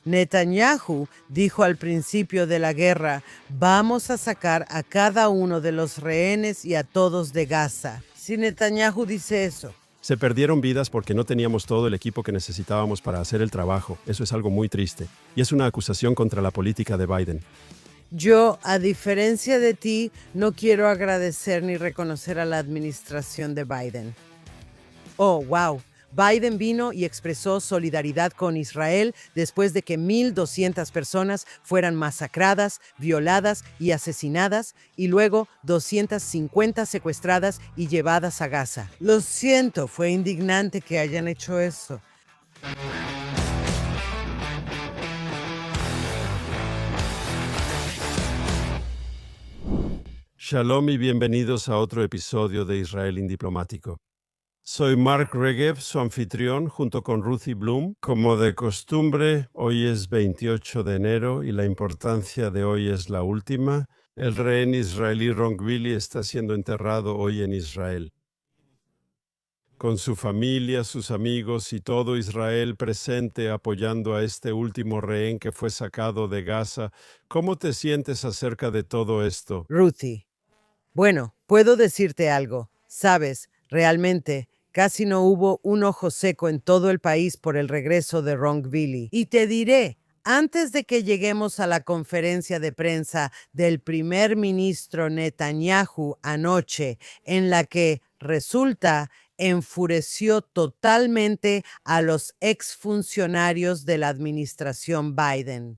Netanyahu dijo al principio de la guerra, vamos a sacar a cada uno de los rehenes y a todos de Gaza. Si Netanyahu dice eso, Se perdieron vidas porque no teníamos todo el equipo que necesitábamos para hacer el trabajo. Eso es algo muy triste. Y es una acusación contra la política de Biden. yo, a diferencia de ti, no quiero agradecer ni reconocer a la administración de Biden. Oh, wow. Biden vino y expresó solidaridad con Israel después de que 1,200 personas fueran masacradas, violadas y asesinadas, y luego 250 secuestradas y llevadas a Gaza. Lo siento, fue indignante que hayan hecho eso. Shalom y bienvenidos a otro episodio de Israel Indiplomático. Soy Mark Regev, su anfitrión, junto con Ruthie Bloom. Como de costumbre, hoy es 28 de enero y la importancia de hoy es la última. El rehén israelí Ron Gvili está siendo enterrado hoy en Israel. Con su familia, sus amigos y todo Israel presente apoyando a este último rehén que fue sacado de Gaza, ¿cómo te sientes acerca de todo esto? Ruthie. Bueno, puedo decirte algo. Sabes, realmente, casi no hubo un ojo seco en todo el país por el regreso de Ron Gvili. Y te diré, antes de que lleguemos a la conferencia de prensa del primer ministro Netanyahu anoche, en la que resulta enfureció totalmente a los exfuncionarios de la administración Biden.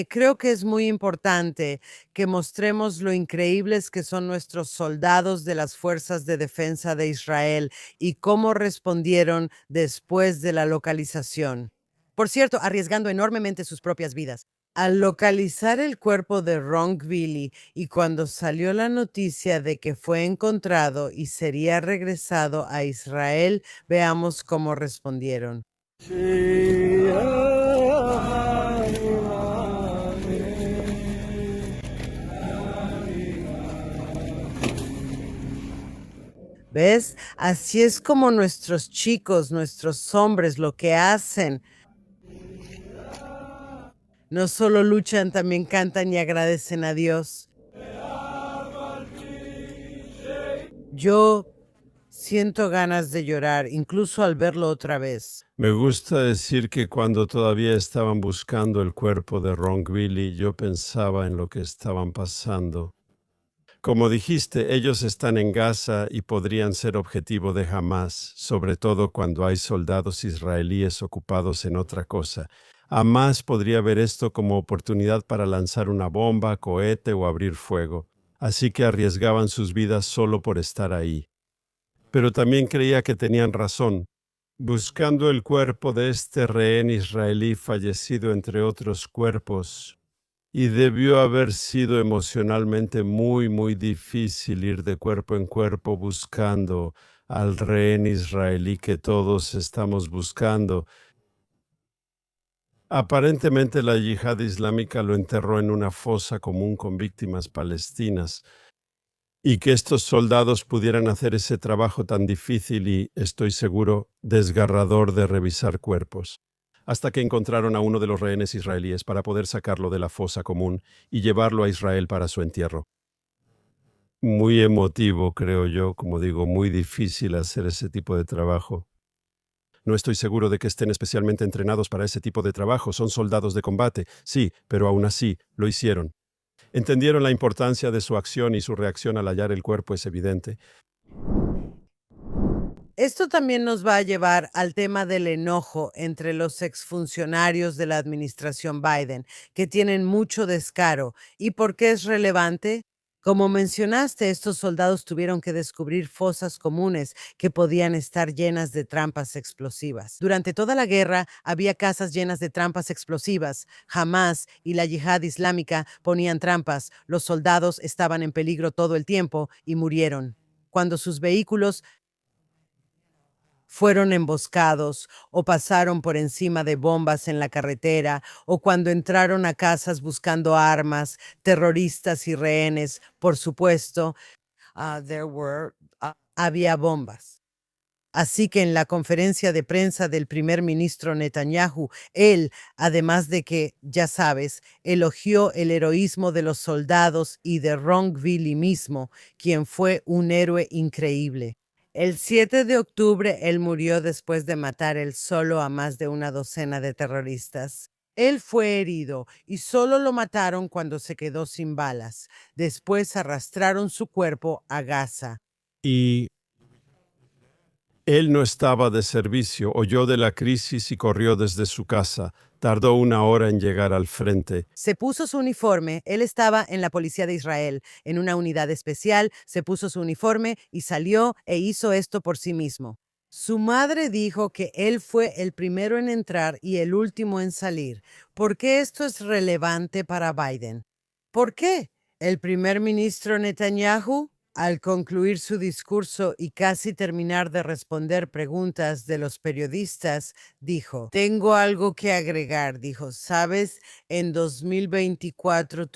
Creo que es muy importante que mostremos lo increíbles que son nuestros soldados de las Fuerzas de Defensa de Israel y cómo respondieron después de la localización. Por cierto, arriesgando enormemente sus propias vidas. Al localizar el cuerpo de Ron Gvili y cuando salió la noticia de que fue encontrado y sería regresado a Israel, veamos cómo respondieron. ¿Ves? Así es como nuestros chicos, nuestros hombres, lo que hacen. No solo luchan, también cantan y agradecen a Dios. Yo siento ganas de llorar, incluso al verlo otra vez. Me gusta decir que cuando todavía estaban buscando el cuerpo de Ron Gvili, yo pensaba en lo que estaban pasando. Como dijiste, ellos están en Gaza y podrían ser objetivo de Hamás, sobre todo cuando hay soldados israelíes ocupados en otra cosa. Hamás podría ver esto como oportunidad para lanzar una bomba, cohete o abrir fuego, así que arriesgaban sus vidas solo por estar ahí. Pero también creía que tenían razón. Buscando el cuerpo de este rehén israelí fallecido entre otros cuerpos, y debió haber sido emocionalmente muy difícil ir de cuerpo en cuerpo buscando al rehén israelí que todos estamos buscando. Aparentemente la yihad islámica lo enterró en una fosa común con víctimas palestinas. Y que estos soldados pudieran hacer ese trabajo tan difícil y, estoy seguro, desgarrador de revisar cuerpos, hasta que encontraron a uno de los rehenes israelíes para poder sacarlo de la fosa común y llevarlo a Israel para su entierro. Muy emotivo, creo yo, como digo, muy difícil hacer ese tipo de trabajo. No estoy seguro de que estén especialmente entrenados para ese tipo de trabajo, son soldados de combate, sí, pero aún así lo hicieron. Entendieron la importancia de su acción y su reacción al hallar el cuerpo es evidente. Esto también nos va a llevar al tema del enojo entre los exfuncionarios de la administración Biden, que tienen mucho descaro. ¿Y por qué es relevante? Como mencionaste, estos soldados tuvieron que descubrir fosas comunes que podían estar llenas de trampas explosivas. Durante toda la guerra había casas llenas de trampas explosivas. Hamás y la yihad islámica ponían trampas. Los soldados estaban en peligro todo el tiempo y murieron. Cuando sus vehículos fueron emboscados o pasaron por encima de bombas en la carretera o cuando entraron a casas buscando armas, terroristas y rehenes, por supuesto, había bombas. Así que en la conferencia de prensa del primer ministro Netanyahu, él, además de que, ya sabes, elogió el heroísmo de los soldados y de Ron Billy mismo, quien fue un héroe increíble. El 7 de octubre él murió después de matar él solo a más de una docena de terroristas. Él fue herido y solo lo mataron cuando se quedó sin balas. Después arrastraron su cuerpo a Gaza. Y él no estaba de servicio, oyó de la crisis y corrió desde su casa. Tardó 1 hora en llegar al frente. Se puso su uniforme, él estaba en la policía de Israel, en una unidad especial, se puso su uniforme y salió e hizo esto por sí mismo. Su madre dijo que él fue el primero en entrar y el último en salir. ¿Por qué esto es relevante para Biden? ¿Por qué? El primer ministro Netanyahu, al concluir su discurso y casi terminar de responder preguntas de los periodistas, dijo, tengo algo que agregar, dijo, sabes, en 2024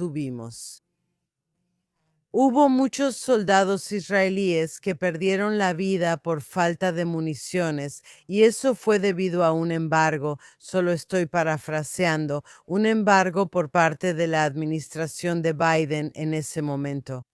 Hubo muchos soldados israelíes que perdieron la vida por falta de municiones y eso fue debido a un embargo, solo estoy parafraseando, un embargo por parte de la administración de Biden en ese momento.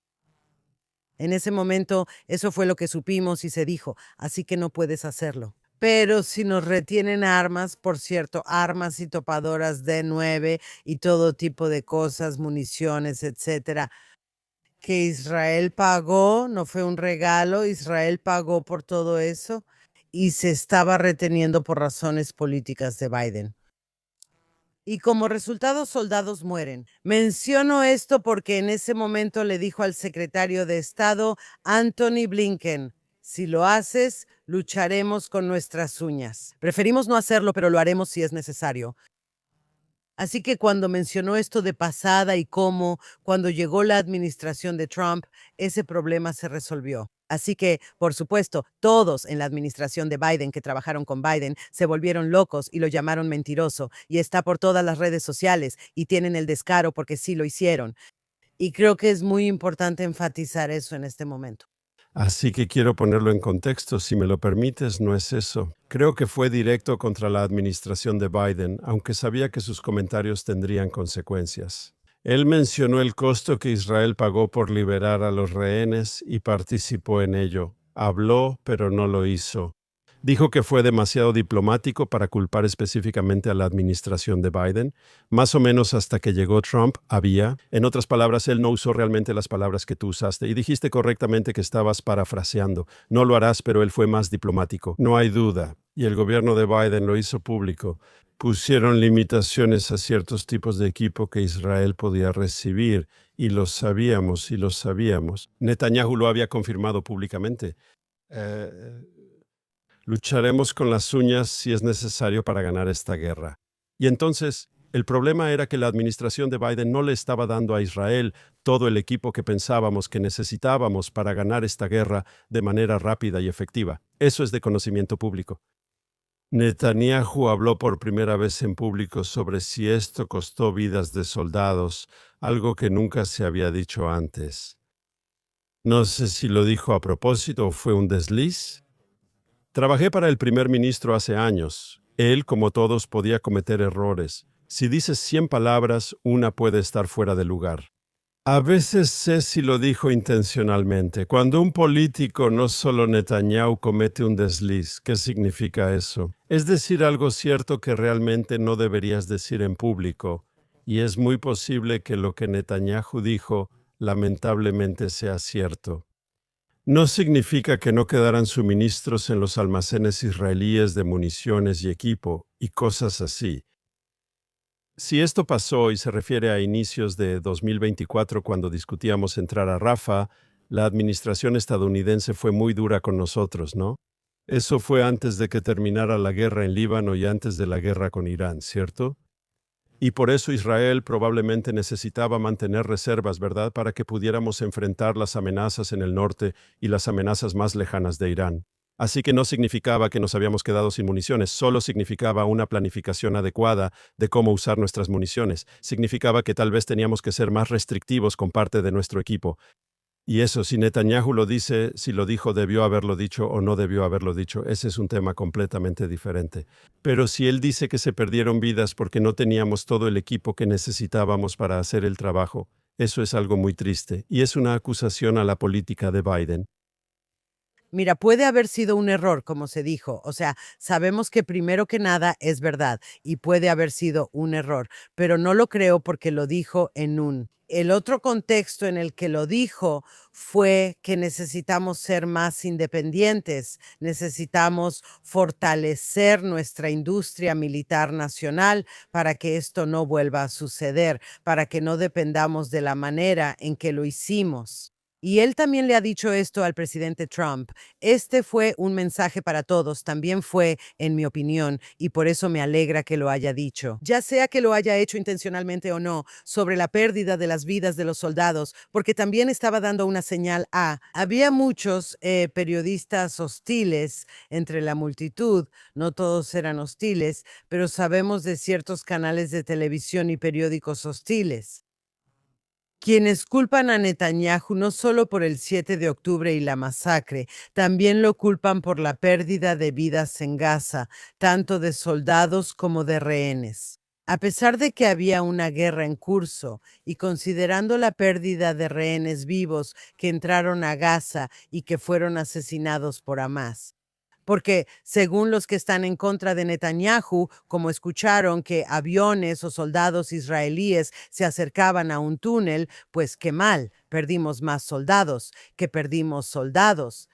En ese momento, eso fue lo que supimos y se dijo, así que no puedes hacerlo. Pero si nos retienen armas, por cierto, armas y topadoras D9 y todo tipo de cosas, municiones, etcétera, que Israel pagó, no fue un regalo, Israel pagó por todo eso y se estaba reteniendo por razones políticas de Biden. Y como resultado, soldados mueren. Menciono esto porque en ese momento le dijo al secretario de Estado, Anthony Blinken, si lo haces, lucharemos con nuestras uñas. Preferimos no hacerlo, pero lo haremos si es necesario. Así que cuando mencionó esto de pasada y cómo, cuando llegó la administración de Trump, ese problema se resolvió. Así que, por supuesto, todos en la administración de Biden que trabajaron con Biden se volvieron locos y lo llamaron mentiroso y está por todas las redes sociales y tienen el descaro porque sí lo hicieron. Y creo que es muy importante enfatizar eso en este momento. Así que quiero ponerlo en contexto, si me lo permites, no es eso. Creo que fue directo contra la administración de Biden, aunque sabía que sus comentarios tendrían consecuencias. Él mencionó el costo que Israel pagó por liberar a los rehenes y participó en ello. Habló, pero no lo hizo. Dijo que fue demasiado diplomático para culpar específicamente a la administración de Biden. Más o menos hasta que llegó Trump había. En otras palabras, él no usó realmente las palabras que tú usaste. Y dijiste correctamente que estabas parafraseando. No lo harás, pero él fue más diplomático. No hay duda. Y el gobierno de Biden lo hizo público. Pusieron limitaciones a ciertos tipos de equipo que Israel podía recibir. Y lo sabíamos, y lo sabíamos. Netanyahu lo había confirmado públicamente. Lucharemos con las uñas si es necesario para ganar esta guerra. Y entonces, el problema era que la administración de Biden no le estaba dando a Israel todo el equipo que pensábamos que necesitábamos para ganar esta guerra de manera rápida y efectiva. Eso es de conocimiento público. Netanyahu habló por primera vez en público sobre si esto costó vidas de soldados, algo que nunca se había dicho antes. No sé si lo dijo a propósito o fue un desliz. Trabajé para el primer ministro hace años. Él, como todos, podía cometer errores. Si dices 100 palabras, una puede estar fuera de lugar. A veces sé si lo dijo intencionalmente. Cuando un político, no solo Netanyahu, comete un desliz, ¿qué significa eso? Es decir algo cierto que realmente no deberías decir en público. Y es muy posible que lo que Netanyahu dijo, lamentablemente, sea cierto. No significa que no quedaran suministros en los almacenes israelíes de municiones y equipo, y cosas así. Si esto pasó y se refiere a inicios de 2024 cuando discutíamos entrar a Rafah, la administración estadounidense fue muy dura con nosotros, ¿no? Eso fue antes de que terminara la guerra en Líbano y antes de la guerra con Irán, ¿cierto? Y por eso Israel probablemente necesitaba mantener reservas, ¿verdad?, para que pudiéramos enfrentar las amenazas en el norte y las amenazas más lejanas de Irán. Así que no significaba que nos habíamos quedado sin municiones, solo significaba una planificación adecuada de cómo usar nuestras municiones. Significaba que tal vez teníamos que ser más restrictivos con parte de nuestro equipo. Y eso, si Netanyahu lo dice, si lo dijo, debió haberlo dicho o no debió haberlo dicho, ese es un tema completamente diferente. Pero si él dice que se perdieron vidas porque no teníamos todo el equipo que necesitábamos para hacer el trabajo, eso es algo muy triste y es una acusación a la política de Biden. Mira, puede haber sido un error, como se dijo. O sea, sabemos que primero que nada es verdad y puede haber sido un error, pero no lo creo porque lo dijo en un. El otro contexto en el que lo dijo fue que necesitamos ser más independientes, necesitamos fortalecer nuestra industria militar nacional para que esto no vuelva a suceder, para que no dependamos de la manera en que lo hicimos. Y él también le ha dicho esto al presidente Trump. Este fue un mensaje para todos, también fue, en mi opinión, y por eso me alegra que lo haya dicho. Ya sea que lo haya hecho intencionalmente o no, sobre la pérdida de las vidas de los soldados, porque también estaba dando una señal a... Había muchos periodistas hostiles entre la multitud, no todos eran hostiles, pero sabemos de ciertos canales de televisión y periódicos hostiles quienes culpan a Netanyahu no solo por el 7 de octubre y la masacre, también lo culpan por la pérdida de vidas en Gaza, tanto de soldados como de rehenes. A pesar de que había una guerra en curso y considerando la pérdida de rehenes vivos que entraron a Gaza y que fueron asesinados por Hamás, porque según los que están en contra de Netanyahu, como escucharon que aviones o soldados israelíes se acercaban a un túnel, pues qué mal, perdimos más soldados, que perdimos soldados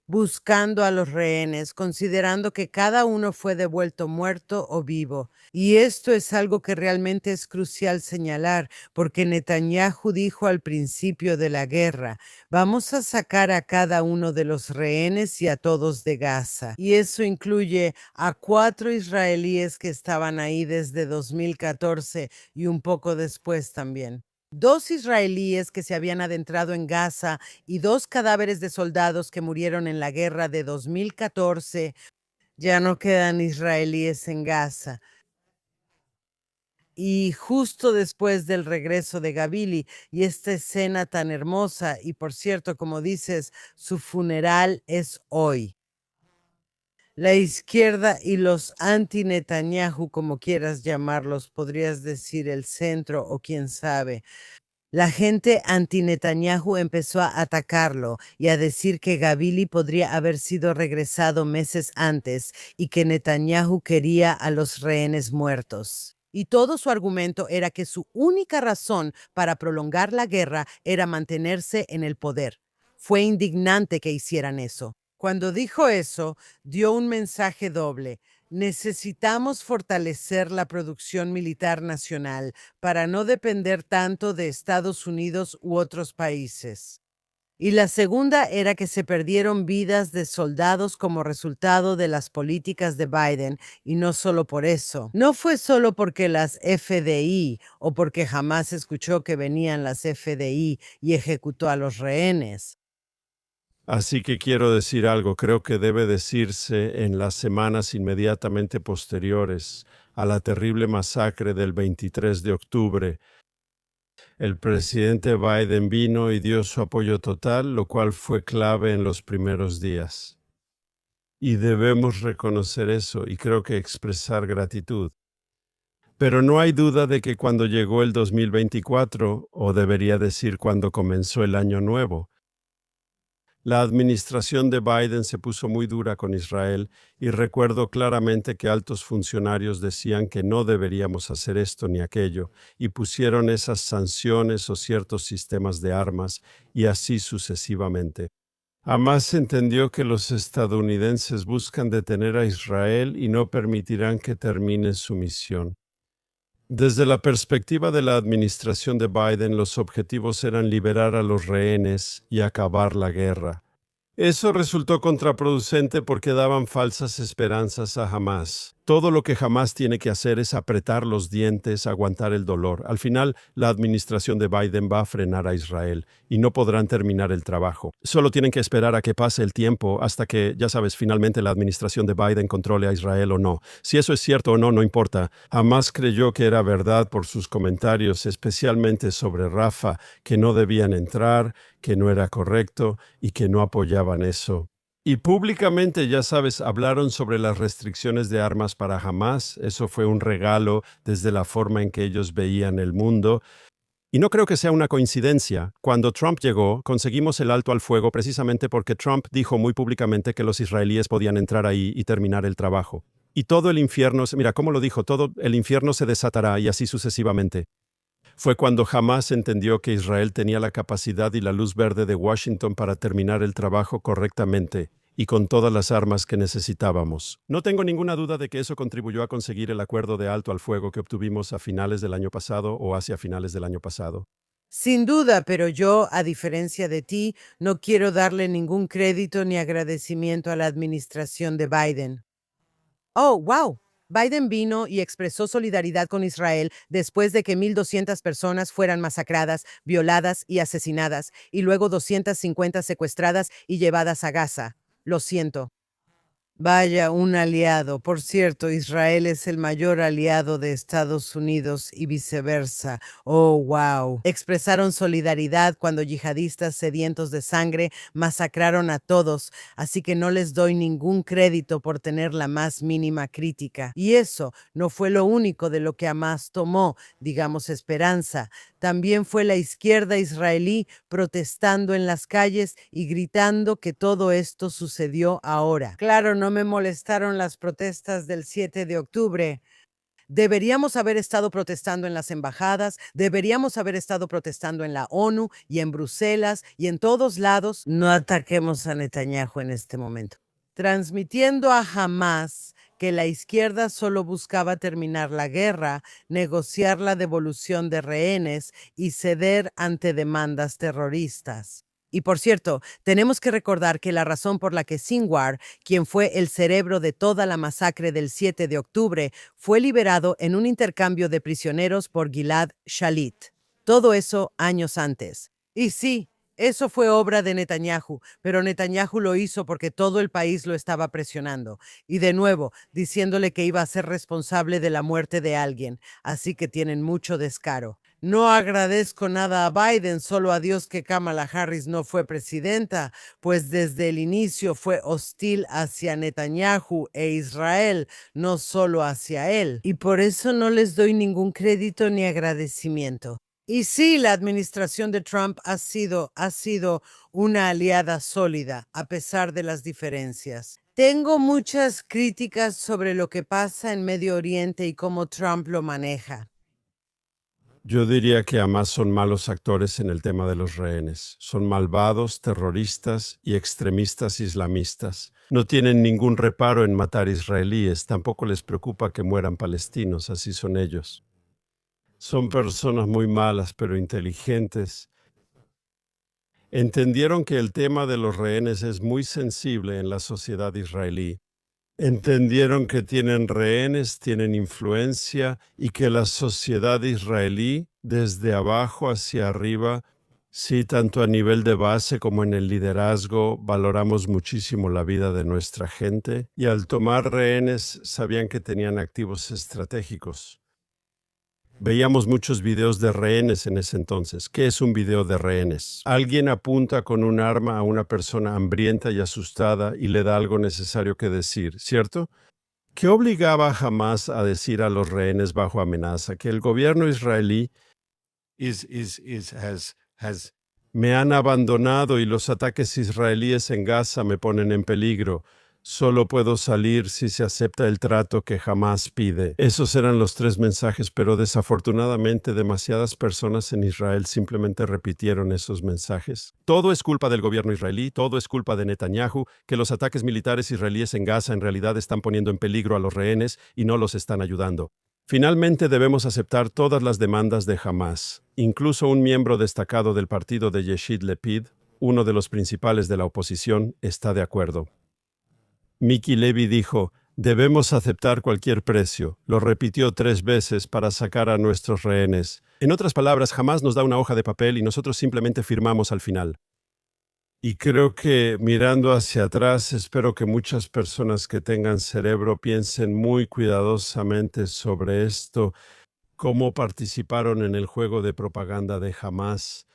buscando a los rehenes, considerando que cada uno fue devuelto muerto o vivo. Y esto es algo que realmente es crucial señalar, porque Netanyahu dijo al principio de la guerra, vamos a sacar a cada uno de los rehenes y a todos de Gaza. Y eso incluye a 4 israelíes que estaban ahí desde 2014 y un poco después también. 2 israelíes que se habían adentrado en Gaza y 2 cadáveres de soldados que murieron en la guerra de 2014. Ya no quedan israelíes en Gaza. Y justo después del regreso de Gavili y esta escena tan hermosa, y por cierto, como dices, su funeral es hoy. La izquierda y los anti-Netanyahu, como quieras llamarlos, podrías decir el centro o quién sabe, la gente anti-Netanyahu empezó a atacarlo y a decir que Gavili podría haber sido regresado meses antes y que Netanyahu quería a los rehenes muertos. Y todo su argumento era que su única razón para prolongar la guerra era mantenerse en el poder. Fue indignante que hicieran eso. Cuando dijo eso, dio un mensaje doble. Necesitamos fortalecer la producción militar nacional para no depender tanto de Estados Unidos u otros países. Y la segunda era que se perdieron vidas de soldados como resultado de las políticas de Biden, y no solo por eso. No fue solo porque las FDI o porque jamás escuchó que venían las FDI y ejecutó a los rehenes. Así que quiero decir algo, creo que debe decirse en las semanas inmediatamente posteriores a la terrible masacre del 23 de octubre. El presidente Biden vino y dio su apoyo total, lo cual fue clave en los primeros días. Y debemos reconocer eso y creo que expresar gratitud. Pero no hay duda de que cuando llegó el 2024, o debería decir cuando comenzó el año nuevo, la administración de Biden se puso muy dura con Israel y recuerdo claramente que altos funcionarios decían que no deberíamos hacer esto ni aquello y pusieron esas sanciones o ciertos sistemas de armas y así sucesivamente. Hamás entendió que los estadounidenses buscan detener a Israel y no permitirán que termine su misión. Desde la perspectiva de la administración de Biden, los objetivos eran liberar a los rehenes y acabar la guerra. Eso resultó contraproducente porque daban falsas esperanzas a Hamás. Todo lo que Hamás tiene que hacer es apretar los dientes, aguantar el dolor. Al final, la administración de Biden va a frenar a Israel y no podrán terminar el trabajo. Solo tienen que esperar a que pase el tiempo hasta que, ya sabes, finalmente la administración de Biden controle a Israel o no. Si eso es cierto o no, no importa. Hamás creyó que era verdad por sus comentarios, especialmente sobre Rafa, que no debían entrar, que no era correcto y que no apoyaban eso. Y públicamente, ya sabes, hablaron sobre las restricciones de armas para Hamás. Eso fue un regalo desde la forma en que ellos veían el mundo. Y no creo que sea una coincidencia. Cuando Trump llegó, conseguimos el alto al fuego precisamente porque Trump dijo muy públicamente que los israelíes podían entrar ahí y terminar el trabajo. Y todo el infierno, mira, ¿cómo lo dijo? Todo el infierno se desatará y así sucesivamente. Fue cuando Hamás entendió que Israel tenía la capacidad y la luz verde de Washington para terminar el trabajo correctamente y con todas las armas que necesitábamos. No tengo ninguna duda de que eso contribuyó a conseguir el acuerdo de alto al fuego que obtuvimos a finales del año pasado o hacia finales del año pasado. Sin duda, pero yo, a diferencia de ti, no quiero darle ningún crédito ni agradecimiento a la administración de Biden. Oh, wow. Biden vino y expresó solidaridad con Israel después de que 1,200 personas fueran masacradas, violadas y asesinadas, y luego 250 secuestradas y llevadas a Gaza. Lo siento. Vaya, un aliado. Por cierto, Israel es el mayor aliado de Estados Unidos y viceversa. Oh, wow. Expresaron solidaridad cuando yihadistas sedientos de sangre masacraron a todos, así que no les doy ningún crédito por tener la más mínima crítica. Y eso no fue lo único de lo que Hamás tomó, digamos, esperanza. También fue la izquierda israelí protestando en las calles y gritando que todo esto sucedió ahora. Claro, no me molestaron las protestas del 7 de octubre. Deberíamos haber estado protestando en las embajadas, deberíamos haber estado protestando en la ONU y en Bruselas y en todos lados. No ataquemos a Netanyahu en este momento. Transmitiendo a Hamás que la izquierda solo buscaba terminar la guerra, negociar la devolución de rehenes y ceder ante demandas terroristas. Y por cierto, tenemos que recordar que la razón por la que Sinwar, quien fue el cerebro de toda la masacre del 7 de octubre, fue liberado en un intercambio de prisioneros por Gilad Shalit. Todo eso años antes. Y sí, eso fue obra de Netanyahu, pero Netanyahu lo hizo porque todo el país lo estaba presionando. Y de nuevo, diciéndole que iba a ser responsable de la muerte de alguien. Así que tienen mucho descaro. No agradezco nada a Biden, solo a Dios que Kamala Harris no fue presidenta, pues desde el inicio fue hostil hacia Netanyahu e Israel, no solo hacia él. Y por eso no les doy ningún crédito ni agradecimiento. Y sí, la administración de Trump ha sido una aliada sólida, a pesar de las diferencias. Tengo muchas críticas sobre lo que pasa en Medio Oriente y cómo Trump lo maneja. Yo diría que Hamás son malos actores en el tema de los rehenes. Son malvados, terroristas y extremistas islamistas. No tienen ningún reparo en matar israelíes, tampoco les preocupa que mueran palestinos, así son ellos. Son personas muy malas, pero inteligentes. Entendieron que el tema de los rehenes es muy sensible en la sociedad israelí. Entendieron que tienen rehenes, tienen influencia y que la sociedad israelí, desde abajo hacia arriba, sí, tanto a nivel de base como en el liderazgo, valoramos muchísimo la vida de nuestra gente y al tomar rehenes sabían que tenían activos estratégicos. Veíamos muchos videos de rehenes en ese entonces. ¿Qué es un video de rehenes? Alguien apunta con un arma a una persona hambrienta y asustada y le da algo necesario que decir, ¿cierto? ¿Qué obligaba jamás a decir a los rehenes bajo amenaza? Que el gobierno israelí me han abandonado y los ataques israelíes en Gaza me ponen en peligro. Solo puedo salir si se acepta el trato que jamás pide. Esos eran los 3 mensajes, pero desafortunadamente demasiadas personas en Israel simplemente repitieron esos mensajes. Todo es culpa del gobierno israelí, todo es culpa de Netanyahu, que los ataques militares israelíes en Gaza en realidad están poniendo en peligro a los rehenes y no los están ayudando. Finalmente debemos aceptar todas las demandas de Hamás. Incluso un miembro destacado del partido de Yeshid Lepid, uno de los principales de la oposición, está de acuerdo. Miki Levy dijo, Debemos aceptar cualquier precio. Lo repitió 3 veces para sacar a nuestros rehenes. En otras palabras, jamás nos da una hoja de papel y nosotros simplemente firmamos al final. Y creo que mirando hacia atrás, espero que muchas personas que tengan cerebro piensen muy cuidadosamente sobre esto, cómo participaron en el juego de propaganda de Hamás.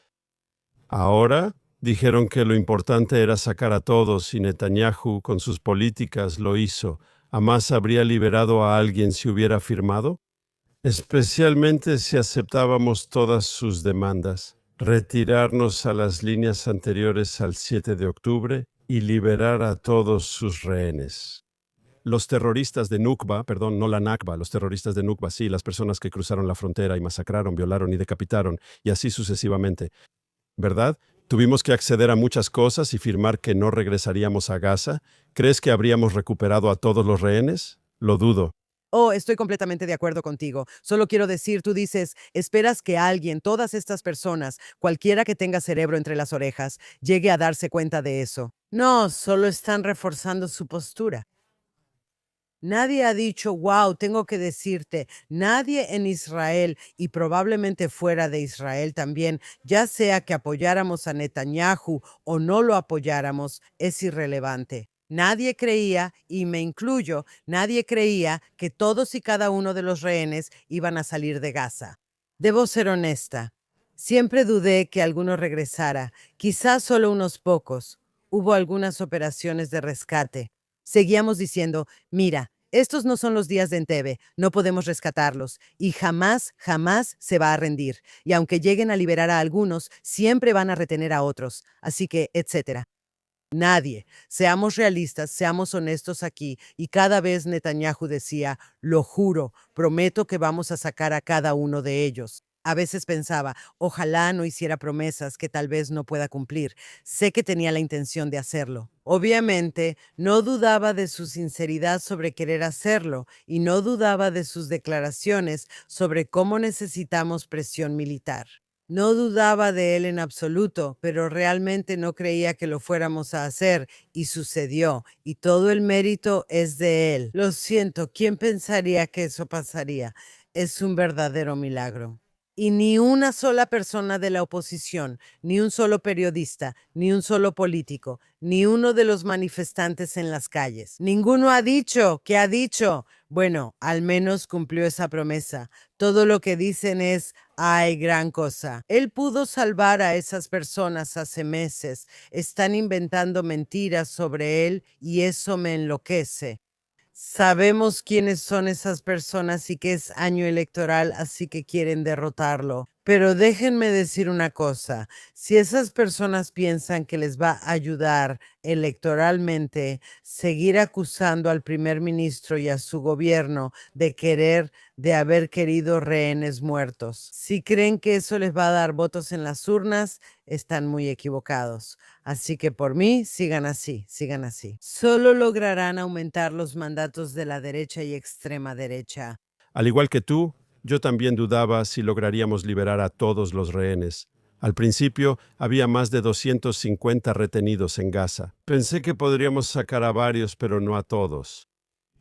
Ahora dijeron que lo importante era sacar a todos y Netanyahu con sus políticas lo hizo. ¿Hamás habría liberado a alguien si hubiera firmado? Especialmente si aceptábamos todas sus demandas, retirarnos a las líneas anteriores al 7 de octubre y liberar a todos sus rehenes. Los terroristas de Nukba, perdón, no la Nakba, los terroristas de Nukba, sí, las personas que cruzaron la frontera y masacraron, violaron y decapitaron, y así sucesivamente. ¿Verdad? Tuvimos que acceder a muchas cosas y firmar que no regresaríamos a Gaza. ¿Crees que habríamos recuperado a todos los rehenes? Lo dudo. Oh, estoy completamente de acuerdo contigo. Solo quiero decir, tú dices, esperas que alguien, todas estas personas, cualquiera que tenga cerebro entre las orejas, llegue a darse cuenta de eso. No, solo están reforzando su postura. Nadie ha dicho, wow, tengo que decirte, nadie en Israel y probablemente fuera de Israel también, ya sea que apoyáramos a Netanyahu o no lo apoyáramos, es irrelevante. Nadie creía, y me incluyo, nadie creía que todos y cada uno de los rehenes iban a salir de Gaza. Debo ser honesta. Siempre dudé que alguno regresara, quizás solo unos pocos. Hubo algunas operaciones de rescate. Seguíamos diciendo, mira, estos no son los días de Entebbe, no podemos rescatarlos, y jamás, jamás se va a rendir. Y aunque lleguen a liberar a algunos, siempre van a retener a otros. Así que, etcétera. Nadie. Seamos realistas, seamos honestos aquí. Y cada vez Netanyahu decía, lo juro, prometo que vamos a sacar a cada uno de ellos. A veces pensaba, ojalá no hiciera promesas que tal vez no pueda cumplir. Sé que tenía la intención de hacerlo. Obviamente, no dudaba de su sinceridad sobre querer hacerlo y no dudaba de sus declaraciones sobre cómo necesitamos presión militar. No dudaba de él en absoluto, pero realmente no creía que lo fuéramos a hacer y sucedió, y todo el mérito es de él. Lo siento, ¿quién pensaría que eso pasaría? Es un verdadero milagro. Y ni una sola persona de la oposición, ni un solo periodista, ni un solo político, ni uno de los manifestantes en las calles. Ninguno ha dicho, ¿qué ha dicho? Bueno, al menos cumplió esa promesa. Todo lo que dicen es, ay, gran cosa. Él pudo salvar a esas personas hace meses. Están inventando mentiras sobre él y eso me enloquece. Sabemos quiénes son esas personas y que es año electoral, así que quieren derrotarlo. Pero déjenme decir una cosa, si esas personas piensan que les va a ayudar electoralmente seguir acusando al primer ministro y a su gobierno de haber querido rehenes muertos, si creen que eso les va a dar votos en las urnas, están muy equivocados. Así que por mí, sigan así, sigan así. Solo lograrán aumentar los mandatos de la derecha y extrema derecha. Al igual que tú, yo también dudaba si lograríamos liberar a todos los rehenes. Al principio había más de 250 retenidos en Gaza. Pensé que podríamos sacar a varios, pero no a todos.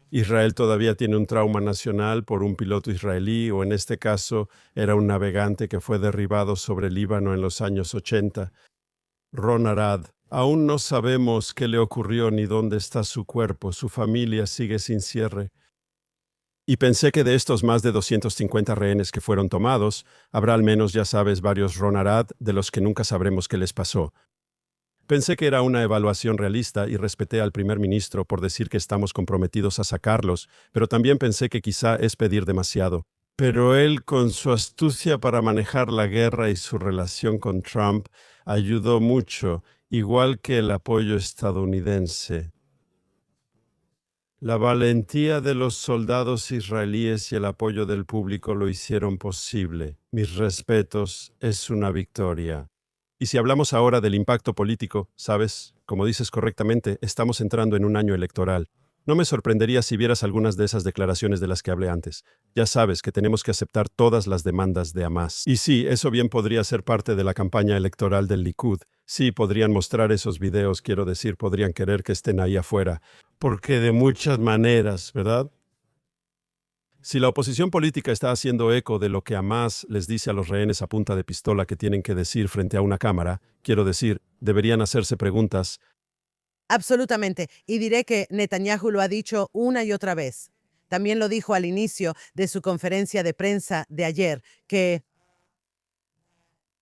Israel todavía tiene un trauma nacional por un piloto israelí, o en este caso era un navegante que fue derribado sobre el Líbano en los años 80. Ron Arad. Aún no sabemos qué le ocurrió ni dónde está su cuerpo. Su familia sigue sin cierre. Y pensé que de estos más de 250 rehenes que fueron tomados, habrá al menos, ya sabes, varios Ron Arad de los que nunca sabremos qué les pasó. Pensé que era una evaluación realista y respeté al primer ministro por decir que estamos comprometidos a sacarlos, pero también pensé que quizá es pedir demasiado. Pero él, con su astucia para manejar la guerra y su relación con Trump, ayudó mucho, igual que el apoyo estadounidense. La valentía de los soldados israelíes y el apoyo del público lo hicieron posible. Mis respetos, es una victoria. Y si hablamos ahora del impacto político, sabes, como dices correctamente, estamos entrando en un año electoral. No me sorprendería si vieras algunas de esas declaraciones de las que hablé antes. Ya sabes que tenemos que aceptar todas las demandas de Hamás. Y sí, eso bien podría ser parte de la campaña electoral del Likud. Sí, podrían mostrar esos videos, quiero decir, podrían querer que estén ahí afuera. porque de muchas maneras, ¿verdad? Si la oposición política está haciendo eco de lo que Hamas les dice a los rehenes a punta de pistola que tienen que decir frente a una cámara, quiero decir, deberían hacerse preguntas. Absolutamente. Y diré que Netanyahu lo ha dicho una y otra vez. También lo dijo al inicio de su conferencia de prensa de ayer, que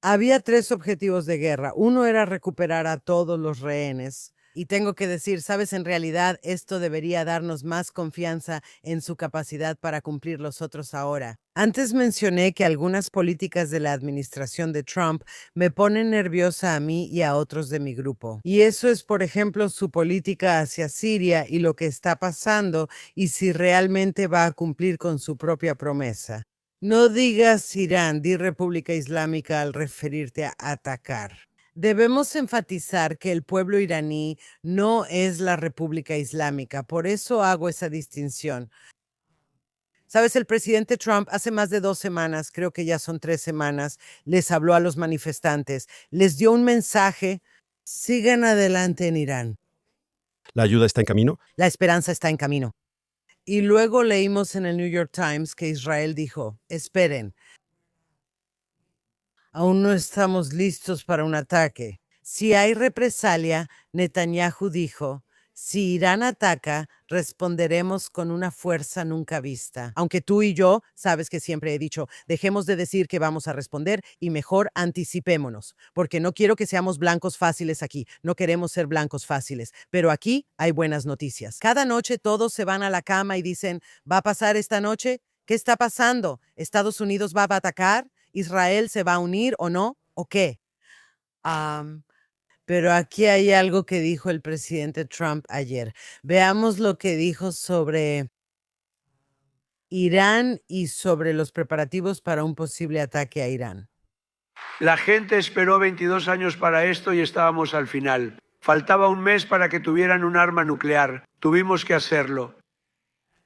había tres objetivos de guerra. Uno era recuperar a todos los rehenes. Y tengo que decir, sabes, en realidad esto debería darnos más confianza en su capacidad para cumplir los otros ahora. Antes mencioné que algunas políticas de la administración de Trump me ponen nerviosa a mí y a otros de mi grupo. Y eso es, por ejemplo, su política hacia Siria y lo que está pasando y si realmente va a cumplir con su propia promesa. No digas Irán, di República Islámica al referirte a atacar. Debemos enfatizar que el pueblo iraní no es la República Islámica, por eso hago esa distinción. Sabes, el presidente Trump hace más de 2 semanas, creo que ya son 3 semanas, les habló a los manifestantes, les dio un mensaje: sigan adelante en Irán, ¿La ayuda está en camino? la esperanza está en camino. Y luego leímos en el New York Times que Israel dijo: esperen, aún no estamos listos para un ataque. Si hay represalia, Netanyahu dijo, si Irán ataca, responderemos con una fuerza nunca vista. Aunque tú y yo, sabes que siempre he dicho, dejemos de decir que vamos a responder y mejor anticipémonos, porque no quiero que seamos blancos fáciles aquí, no queremos ser blancos fáciles, pero aquí hay buenas noticias. Cada noche todos se van a la cama y dicen, ¿va a pasar esta noche? ¿Qué está pasando? ¿Estados Unidos va a atacar? ¿Israel se va a unir o no? ¿O qué? Pero aquí hay algo que dijo el presidente Trump ayer. Veamos lo que dijo sobre Irán y sobre los preparativos para un posible ataque a Irán. La gente esperó 22 años para esto y estábamos al final. Faltaba un mes para que tuvieran un arma nuclear. Tuvimos que hacerlo.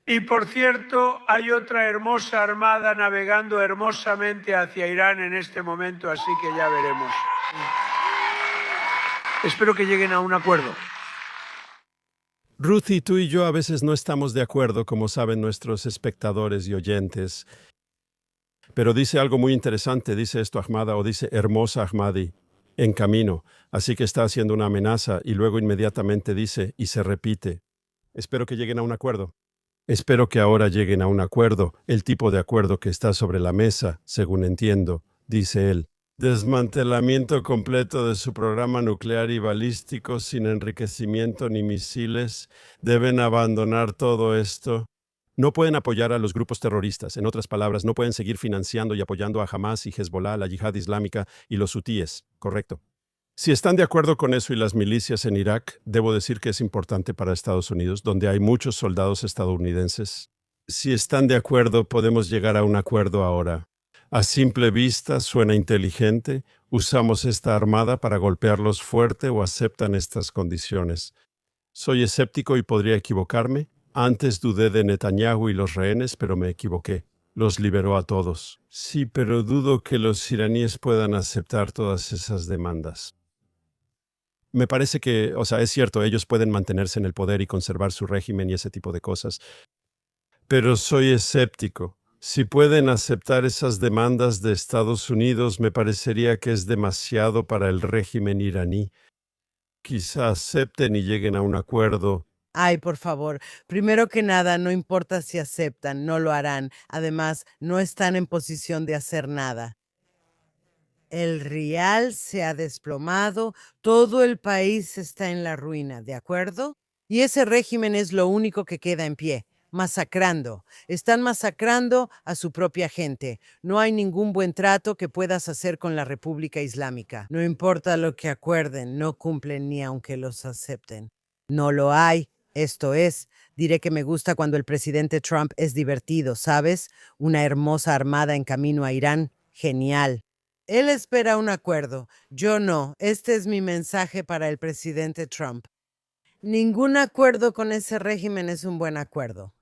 Y por cierto, hay otra hermosa armada navegando hermosamente hacia Irán en este momento, así que ya veremos. Espero que lleguen a un acuerdo. Ruthie, tú y yo a veces no estamos de acuerdo, como saben nuestros espectadores y oyentes. Pero dice algo muy interesante, dice esto Ahmada o dice hermosa Ahmadi, en camino. Así que está haciendo una amenaza y luego inmediatamente dice y se repite. Espero que lleguen a un acuerdo. Espero que ahora lleguen a un acuerdo, el tipo de acuerdo que está sobre la mesa, según entiendo, dice él. Desmantelamiento completo de su programa nuclear y balístico sin enriquecimiento ni misiles. Deben abandonar todo esto. No pueden apoyar a los grupos terroristas. En otras palabras, no pueden seguir financiando y apoyando a Hamas y Hezbollah, la yihad islámica y los hutíes. Correcto. Si están de acuerdo con eso y las milicias en Irak, debo decir que es importante para Estados Unidos, donde hay muchos soldados estadounidenses. Si están de acuerdo, podemos llegar a un acuerdo ahora. A simple vista suena inteligente. ¿Usamos esta armada para golpearlos fuerte o aceptan estas condiciones? Soy escéptico y podría equivocarme. Antes dudé de Netanyahu y los rehenes, pero me equivoqué. Los liberó a todos. Sí, pero dudo que los iraníes puedan aceptar todas esas demandas. Me parece que, es cierto, ellos pueden mantenerse en el poder y conservar su régimen y ese tipo de cosas. Pero soy escéptico. Si pueden aceptar esas demandas de Estados Unidos, me parecería que es demasiado para el régimen iraní. Quizá acepten y lleguen a un acuerdo. Ay, por favor, primero que nada, no importa si aceptan, no lo harán. Además, no están en posición de hacer nada. El rial se ha desplomado, todo el país está en la ruina, ¿de acuerdo? Y ese régimen es lo único que queda en pie, masacrando. Están masacrando a su propia gente. No hay ningún buen trato que puedas hacer con la República Islámica. No importa lo que acuerden, no cumplen ni aunque los acepten. No lo hay. Esto es, diré que me gusta cuando el presidente Trump es divertido, ¿sabes? Una hermosa armada en camino a Irán. Genial. Él espera un acuerdo. Yo no. Este es mi mensaje para el presidente Trump. Ningún acuerdo con ese régimen es un buen acuerdo.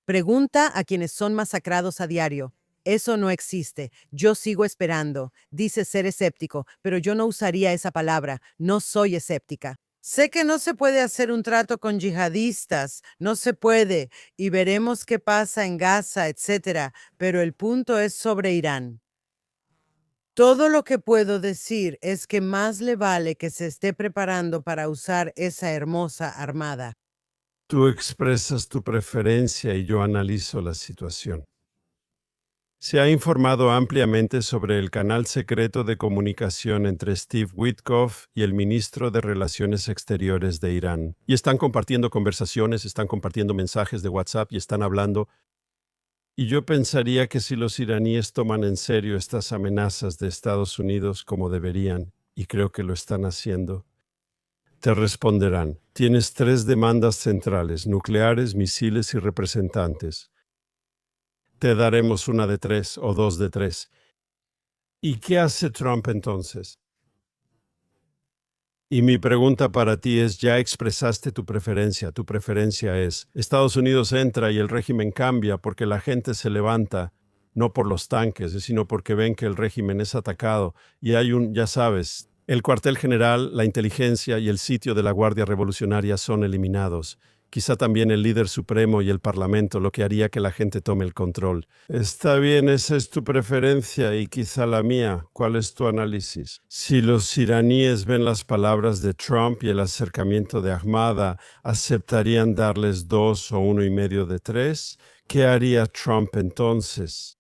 Pregunta a quienes son masacrados a diario. Eso no existe. Yo sigo esperando. Dice ser escéptico, pero yo no usaría esa palabra. No soy escéptica. Sé que no se puede hacer un trato con yihadistas, no se puede, y veremos qué pasa en Gaza, etcétera, pero el punto es sobre Irán. Todo lo que puedo decir es que más le vale que se esté preparando para usar esa hermosa armada. Tú expresas tu preferencia y yo analizo la situación. Se ha informado ampliamente sobre el canal secreto de comunicación entre Steve Witkoff y el ministro de Relaciones Exteriores de Irán. Y están compartiendo conversaciones, están compartiendo mensajes de WhatsApp y están hablando. Y yo pensaría que si los iraníes toman en serio estas amenazas de Estados Unidos como deberían, y creo que lo están haciendo, te responderán. Tienes 3 demandas centrales: nucleares, misiles y representantes. Te daremos una de 3 o 2 de 3. ¿Y qué hace Trump entonces? Y mi pregunta para ti es, ya expresaste tu preferencia. Tu preferencia es, Estados Unidos entra y el régimen cambia porque la gente se levanta, no por los tanques, sino porque ven que el régimen es atacado y hay ya sabes, el cuartel general, la inteligencia y el sitio de la Guardia Revolucionaria son eliminados. Quizá también el líder supremo y el parlamento, lo que haría que la gente tome el control. Está bien, esa es tu preferencia y quizá la mía. ¿Cuál es tu análisis? Si los iraníes ven las palabras de Trump y el acercamiento de Ahmada, ¿aceptarían darles 2 o 1,5 de 3? ¿Qué haría Trump entonces?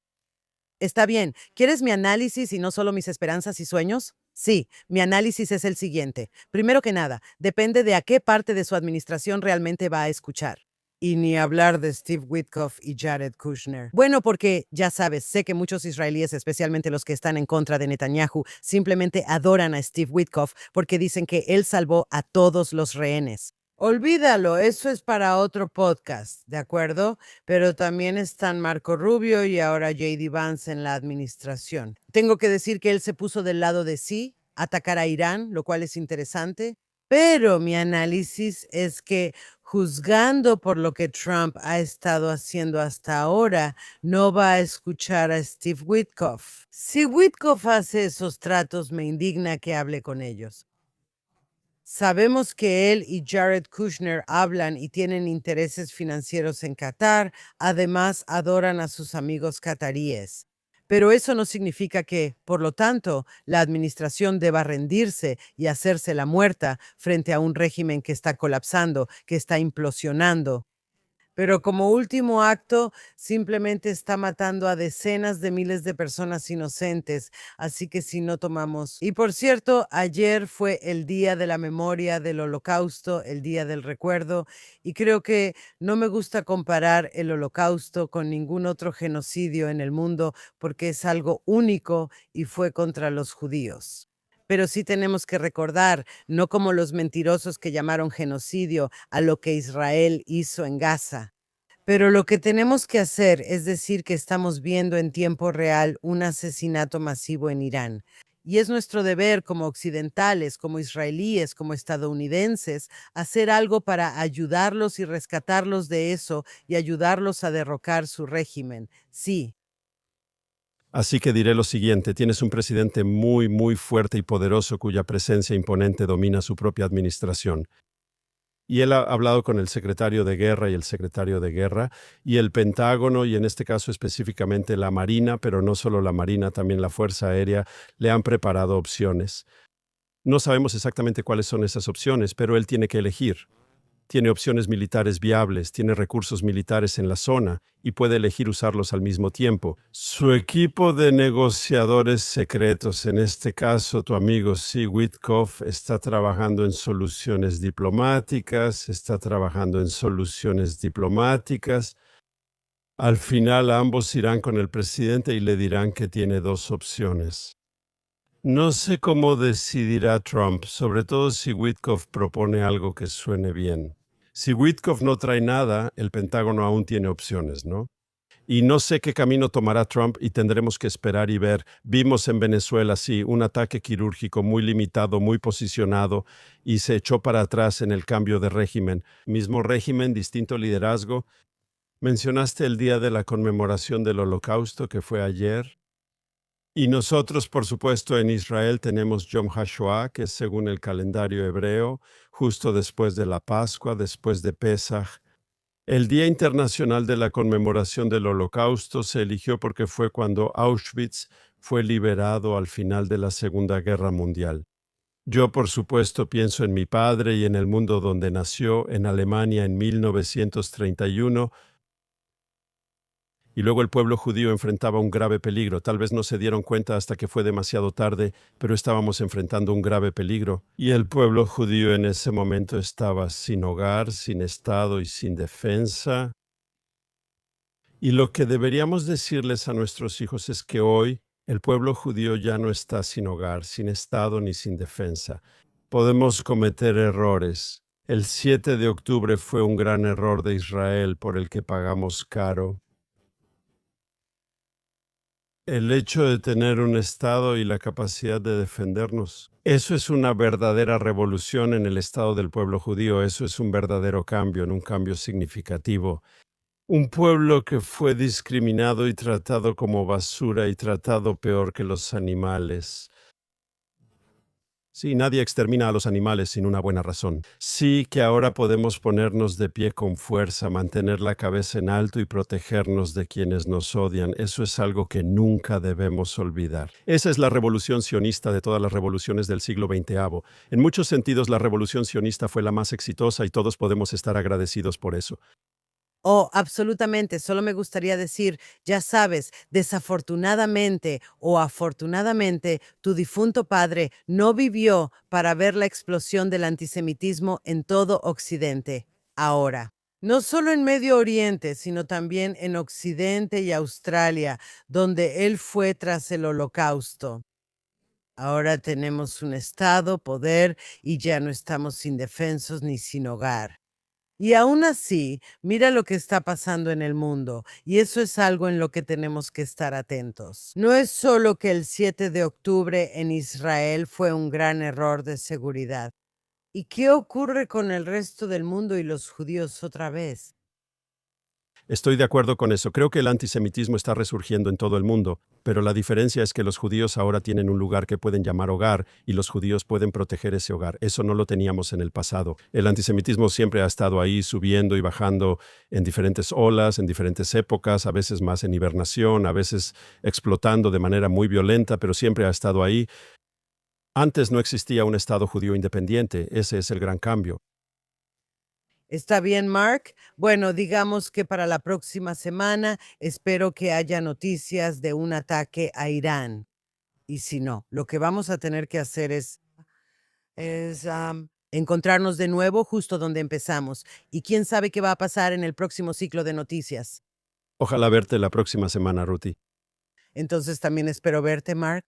Está bien, ¿quieres mi análisis y no solo mis esperanzas y sueños? Sí, mi análisis es el siguiente. Primero que nada, depende de a qué parte de su administración realmente va a escuchar. Y ni hablar de Steve Witkoff y Jared Kushner. Bueno, porque, ya sabes, sé que muchos israelíes, especialmente los que están en contra de Netanyahu, simplemente adoran a Steve Witkoff porque dicen que él salvó a todos los rehenes. Olvídalo, eso es para otro podcast, ¿de acuerdo? Pero también están Marco Rubio y ahora J.D. Vance en la administración. Tengo que decir que él se puso del lado de sí, atacar a Irán, lo cual es interesante. Pero mi análisis es que, juzgando por lo que Trump ha estado haciendo hasta ahora, no va a escuchar a Steve Witkoff. Si Witkoff hace esos tratos, me indigna que hable con ellos. Sabemos que él y Jared Kushner hablan y tienen intereses financieros en Qatar, además adoran a sus amigos cataríes. Pero eso no significa que, por lo tanto, la administración deba rendirse y hacerse la muerta frente a un régimen que está colapsando, que está implosionando. Pero como último acto, simplemente está matando a decenas de miles de personas inocentes. Así que si no tomamos... Y por cierto, ayer fue el Día de la Memoria del Holocausto, el Día del Recuerdo, y creo que no me gusta comparar el Holocausto con ningún otro genocidio en el mundo porque es algo único y fue contra los judíos. Pero sí tenemos que recordar, no como los mentirosos que llamaron genocidio a lo que Israel hizo en Gaza. Pero lo que tenemos que hacer es decir que estamos viendo en tiempo real un asesinato masivo en Irán. Y es nuestro deber como occidentales, como israelíes, como estadounidenses, hacer algo para ayudarlos y rescatarlos de eso y ayudarlos a derrocar su régimen. Sí. Así que diré lo siguiente, tienes un presidente muy, muy fuerte y poderoso cuya presencia imponente domina su propia administración. Y él ha hablado con el secretario de Guerra y el secretario de Guerra y el Pentágono, y en este caso específicamente la Marina, pero no solo la Marina, también la Fuerza Aérea, le han preparado opciones. No sabemos exactamente cuáles son esas opciones, pero él tiene que elegir. Tiene opciones militares viables, tiene recursos militares en la zona y puede elegir usarlos al mismo tiempo. Su equipo de negociadores secretos, en este caso tu amigo Steve Witkoff, está trabajando en soluciones diplomáticas, Al final ambos irán con el presidente y le dirán que tiene 2 opciones. No sé cómo decidirá Trump, sobre todo si Witkoff propone algo que suene bien. Si Witkoff no trae nada, el Pentágono aún tiene opciones, ¿no? Y no sé qué camino tomará Trump y tendremos que esperar y ver. Vimos en Venezuela, sí, un ataque quirúrgico muy limitado, muy posicionado, y se echó para atrás en el cambio de régimen. Mismo régimen, distinto liderazgo. Mencionaste el día de la conmemoración del Holocausto, que fue ayer. Y nosotros, por supuesto, en Israel tenemos Yom HaShoah, que es según el calendario hebreo, justo después de la Pascua, después de Pesaj. El Día Internacional de la Conmemoración del Holocausto se eligió porque fue cuando Auschwitz fue liberado al final de la Segunda Guerra Mundial. Yo, por supuesto, pienso en mi padre y en el mundo donde nació, en Alemania en 1931, y luego el pueblo judío enfrentaba un grave peligro. Tal vez no se dieron cuenta hasta que fue demasiado tarde, pero estábamos enfrentando un grave peligro. Y el pueblo judío en ese momento estaba sin hogar, sin Estado y sin defensa. Y lo que deberíamos decirles a nuestros hijos es que hoy el pueblo judío ya no está sin hogar, sin Estado ni sin defensa. Podemos cometer errores. El 7 de octubre fue un gran error de Israel por el que pagamos caro. El hecho de tener un Estado y la capacidad de defendernos, eso es una verdadera revolución en el Estado del pueblo judío, eso es un verdadero cambio, un cambio significativo. Un pueblo que fue discriminado y tratado como basura y tratado peor que los animales. Sí, nadie extermina a los animales sin una buena razón. Sí que ahora podemos ponernos de pie con fuerza, mantener la cabeza en alto y protegernos de quienes nos odian. Eso es algo que nunca debemos olvidar. Esa es la revolución sionista de todas las revoluciones del siglo XX. En muchos sentidos, la revolución sionista fue la más exitosa y todos podemos estar agradecidos por eso. Oh, absolutamente. Solo me gustaría decir, ya sabes, desafortunadamente o afortunadamente, tu difunto padre no vivió para ver la explosión del antisemitismo en todo Occidente. Ahora, no solo en Medio Oriente, sino también en Occidente y Australia, donde él fue tras el Holocausto. Ahora tenemos un Estado, poder, y ya no estamos indefensos ni sin hogar. Y aún así, mira lo que está pasando en el mundo, y eso es algo en lo que tenemos que estar atentos. No es solo que el 7 de octubre en Israel fue un gran error de seguridad. ¿Y qué ocurre con el resto del mundo y los judíos otra vez? Estoy de acuerdo con eso. Creo que el antisemitismo está resurgiendo en todo el mundo, pero la diferencia es que los judíos ahora tienen un lugar que pueden llamar hogar y los judíos pueden proteger ese hogar. Eso no lo teníamos en el pasado. El antisemitismo siempre ha estado ahí subiendo y bajando en diferentes olas, en diferentes épocas, a veces más en hibernación, a veces explotando de manera muy violenta, pero siempre ha estado ahí. Antes no existía un Estado judío independiente. Ese es el gran cambio. ¿Está bien, Mark? Bueno, digamos que para la próxima semana espero que haya noticias de un ataque a Irán. Y si no, lo que vamos a tener que hacer es encontrarnos de nuevo justo donde empezamos. Y quién sabe qué va a pasar en el próximo ciclo de noticias. Ojalá verte la próxima semana, Ruthie. Entonces también espero verte, Mark.